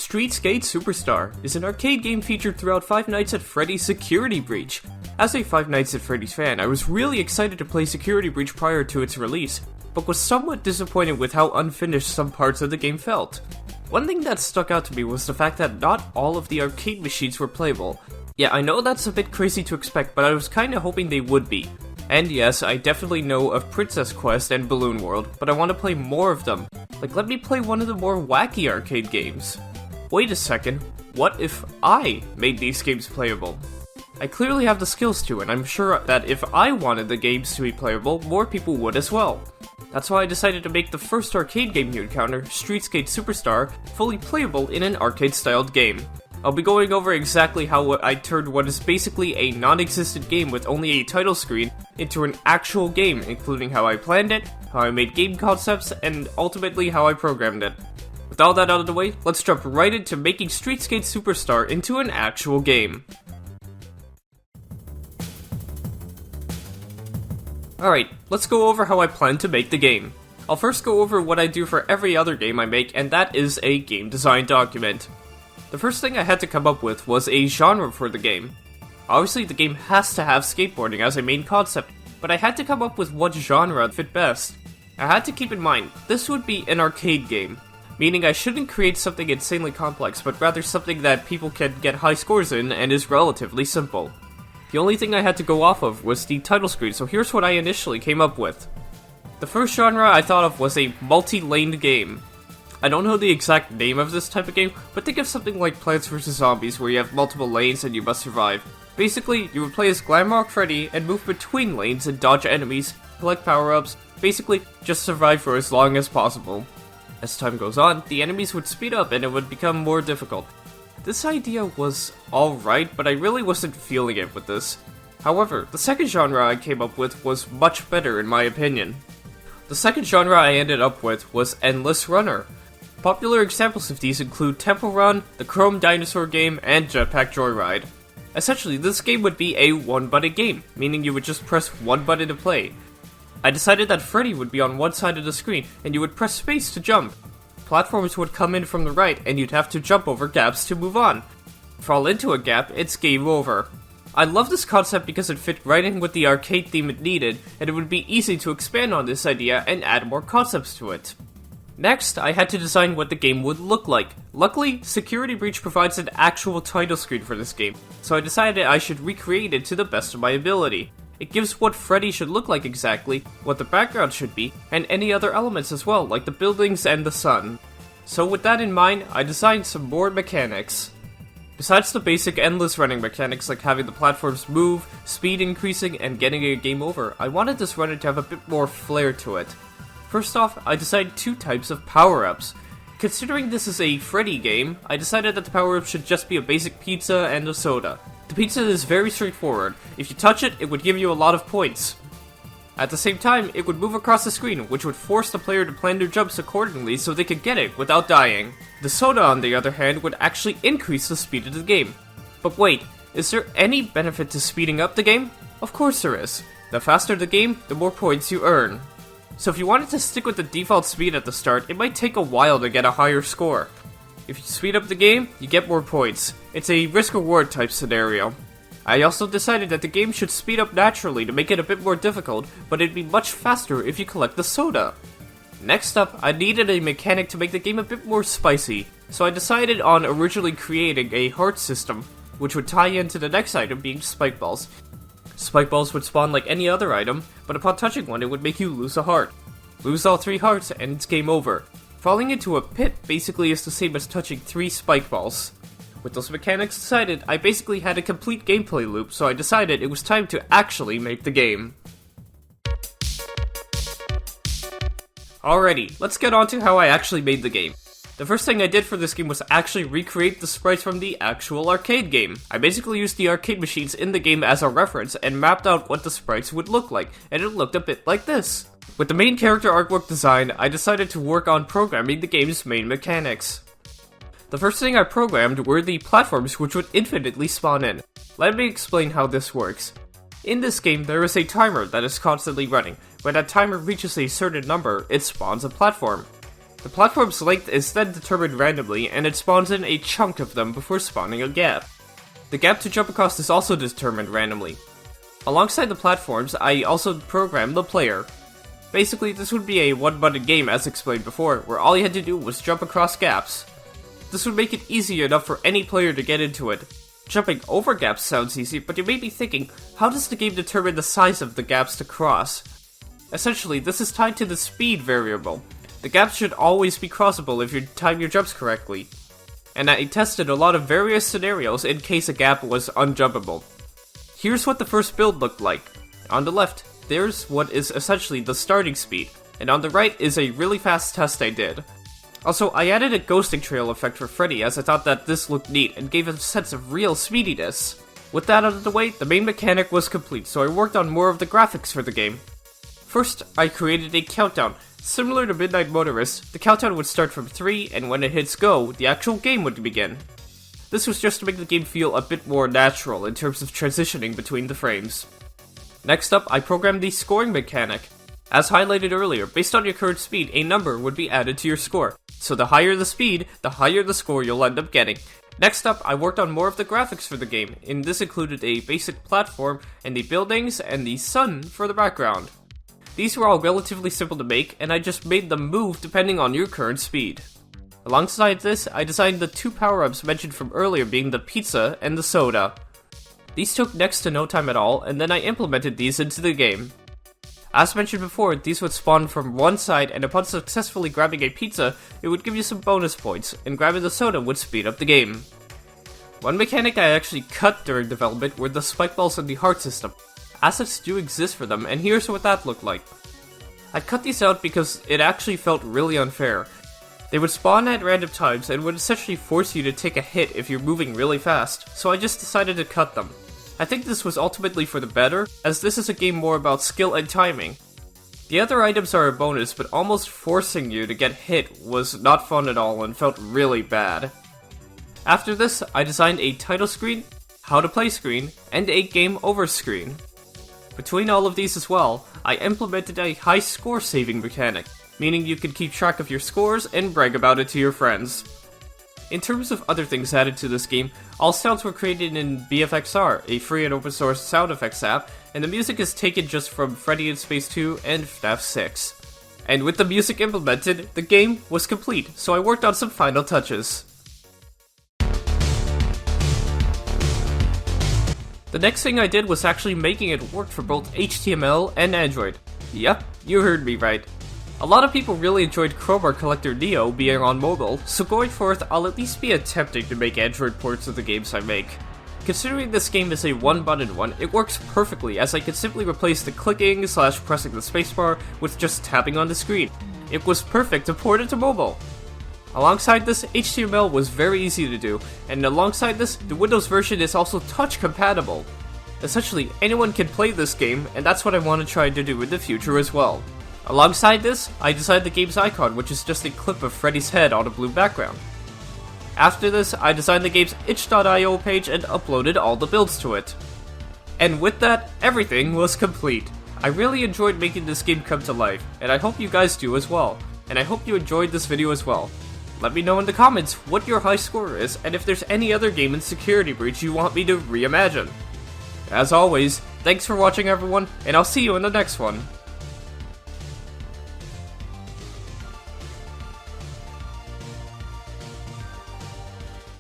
Skate Superstar is an arcade game featured throughout Five Nights at Freddy's Security Breach. As a Five Nights at Freddy's fan, I was really excited to play Security Breach prior to its release, but was somewhat disappointed with how unfinished some parts of the game felt. One thing that stuck out to me was the fact that not all of the arcade machines were playable. Yeah, I know that's a bit crazy to expect, but I was kinda hoping they would be. And yes, I definitely know of Princess Quest and Balloon World, but I want to play more of them. Like, let me play one of the more wacky arcade games. Wait a second, what if I made these games playable? I clearly have the skills to, and I'm sure that if I wanted the games to be playable, more people would as well. That's why I decided to make the first arcade game you encounter, Skate Superstar, fully playable in an arcade-styled game. I'll be going over exactly how I turned what is basically a non-existent game with only a title screen into an actual game, including how I planned it, how I made game concepts, and ultimately how I programmed it. With all that out of the way, let's jump right into making Skate Superstar into an actual game. Alright, let's go over how I plan to make the game. I'll first go over what I do for every other game I make, and that is a game design document. The first thing I had to come up with was a genre for the game. Obviously the game has to have skateboarding as a main concept, but I had to come up with what genre fit best. I had to keep in mind, this would be an arcade game, meaning I shouldn't create something insanely complex, but rather something that people can get high scores in and is relatively simple. The only thing I had to go off of was the title screen, so here's what I initially came up with. The first genre I thought of was a multi-laned game. I don't know the exact name of this type of game, but think of something like Plants vs. Zombies where you have multiple lanes and you must survive. Basically, you would play as Glamrock Freddy and move between lanes and dodge enemies, collect power-ups, basically just survive for as long as possible. As time goes on, the enemies would speed up and it would become more difficult. This idea was alright, but I really wasn't feeling it with this. However, the second genre I came up with was much better in my opinion. The second genre I ended up with was Endless Runner. Popular examples of these include Temple Run, the Chrome Dinosaur game, and Jetpack Joyride. Essentially, this game would be a one-button game, meaning you would just press one button to play. I decided that Freddy would be on one side of the screen, and you would press space to jump. Platforms would come in from the right, and you'd have to jump over gaps to move on. Fall into a gap, it's game over. I love this concept because it fit right in with the arcade theme it needed, and it would be easy to expand on this idea and add more concepts to it. Next, I had to design what the game would look like. Luckily, Security Breach provides an actual title screen for this game, so I decided I should recreate it to the best of my ability. It gives what Freddy should look like exactly, what the background should be, and any other elements as well, like the buildings and the sun. So with that in mind, I designed some more mechanics. Besides the basic endless running mechanics like having the platforms move, speed increasing, and getting a game over, I wanted this runner to have a bit more flair to it. First off, I designed two types of power-ups. Considering this is a Freddy game, I decided that the power-up should just be a basic pizza and a soda. The pizza is very straightforward. If you touch it, it would give you a lot of points. At the same time, it would move across the screen, which would force the player to plan their jumps accordingly so they could get it without dying. The soda, on the other hand, would actually increase the speed of the game. But wait, is there any benefit to speeding up the game? Of course there is. The faster the game, the more points you earn. So if you wanted to stick with the default speed at the start, it might take a while to get a higher score. If you speed up the game, you get more points. It's a risk-reward type scenario. I also decided that the game should speed up naturally to make it a bit more difficult, but it'd be much faster if you collect the soda. Next up, I needed a mechanic to make the game a bit more spicy, so I decided on originally creating a heart system, which would tie into the next item being spike balls. Spike balls would spawn like any other item, but upon touching one it would make you lose a heart. Lose all 3 hearts and it's game over. Falling into a pit basically is the same as touching 3 spike balls. With those mechanics decided, I basically had a complete gameplay loop, so I decided it was time to actually make the game. Alrighty, let's get on to how I actually made the game. The first thing I did for this game was actually recreate the sprites from the actual arcade game. I basically used the arcade machines in the game as a reference and mapped out what the sprites would look like, and it looked a bit like this. With the main character artwork design, I decided to work on programming the game's main mechanics. The first thing I programmed were the platforms which would infinitely spawn in. Let me explain how this works. In this game, there is a timer that is constantly running. When that timer reaches a certain number, it spawns a platform. The platform's length is then determined randomly, and it spawns in a chunk of them before spawning a gap. The gap to jump across is also determined randomly. Alongside the platforms, I also programmed the player. Basically, this would be a one-button game as explained before, where all you had to do was jump across gaps. This would make it easy enough for any player to get into it. Jumping over gaps sounds easy, but you may be thinking, how does the game determine the size of the gaps to cross? Essentially, this is tied to the speed variable. The gaps should always be crossable if you time your jumps correctly. And I tested a lot of various scenarios in case a gap was unjumpable. Here's what the first build looked like. On the left, there's what is essentially the starting speed, and on the right is a really fast test I did. Also, I added a ghosting trail effect for Freddy as I thought that this looked neat and gave a sense of real speediness. With that out of the way, the main mechanic was complete, so I worked on more of the graphics for the game. First, I created a countdown. Similar to Midnight Motorist, the countdown would start from 3, and when it hits go, the actual game would begin. This was just to make the game feel a bit more natural in terms of transitioning between the frames. Next up, I programmed the scoring mechanic. As highlighted earlier, based on your current speed, a number would be added to your score. So the higher the speed, the higher the score you'll end up getting. Next up, I worked on more of the graphics for the game, and this included a basic platform, and the buildings, and the sun for the background. These were all relatively simple to make, and I just made them move depending on your current speed. Alongside this, I designed the two power-ups mentioned from earlier being the pizza and the soda. These took next to no time at all, and then I implemented these into the game. As mentioned before, these would spawn from one side, and upon successfully grabbing a pizza, it would give you some bonus points, and grabbing the soda would speed up the game. One mechanic I actually cut during development were the spike balls in the heart system. Assets do exist for them, and here's what that looked like. I cut these out because it actually felt really unfair. They would spawn at random times and would essentially force you to take a hit if you're moving really fast, so I just decided to cut them. I think this was ultimately for the better, as this is a game more about skill and timing. The other items are a bonus, but almost forcing you to get hit was not fun at all and felt really bad. After this, I designed a title screen, how to play screen, and a game over screen. Between all of these as well, I implemented a high score saving mechanic, meaning you could keep track of your scores and brag about it to your friends. In terms of other things added to this game, all sounds were created in BFXR, a free and open source sound effects app, and the music is taken just from Freddy in Space 2 and Fnaf 6. And with the music implemented, the game was complete, so I worked on some final touches. The next thing I did was actually making it work for both HTML and Android. Yep, you heard me right. A lot of people really enjoyed Crowbar Collector Neo being on mobile, so going forth, I'll at least be attempting to make Android ports of the games I make. Considering this game is a one-button one, it works perfectly as I can simply replace the clicking / pressing the spacebar with just tapping on the screen. It was perfect to port it to mobile. Alongside this, HTML was very easy to do, and alongside this, the Windows version is also touch compatible. Essentially, anyone can play this game, and that's what I want to try to do in the future as well. Alongside this, I designed the game's icon, which is just a clip of Freddy's head on a blue background. After this, I designed the game's itch.io page and uploaded all the builds to it. And with that, everything was complete. I really enjoyed making this game come to life, and I hope you guys do as well. And I hope you enjoyed this video as well. Let me know in the comments what your high score is, and if there's any other game in Security Breach you want me to reimagine. As always, thanks for watching everyone, and I'll see you in the next one.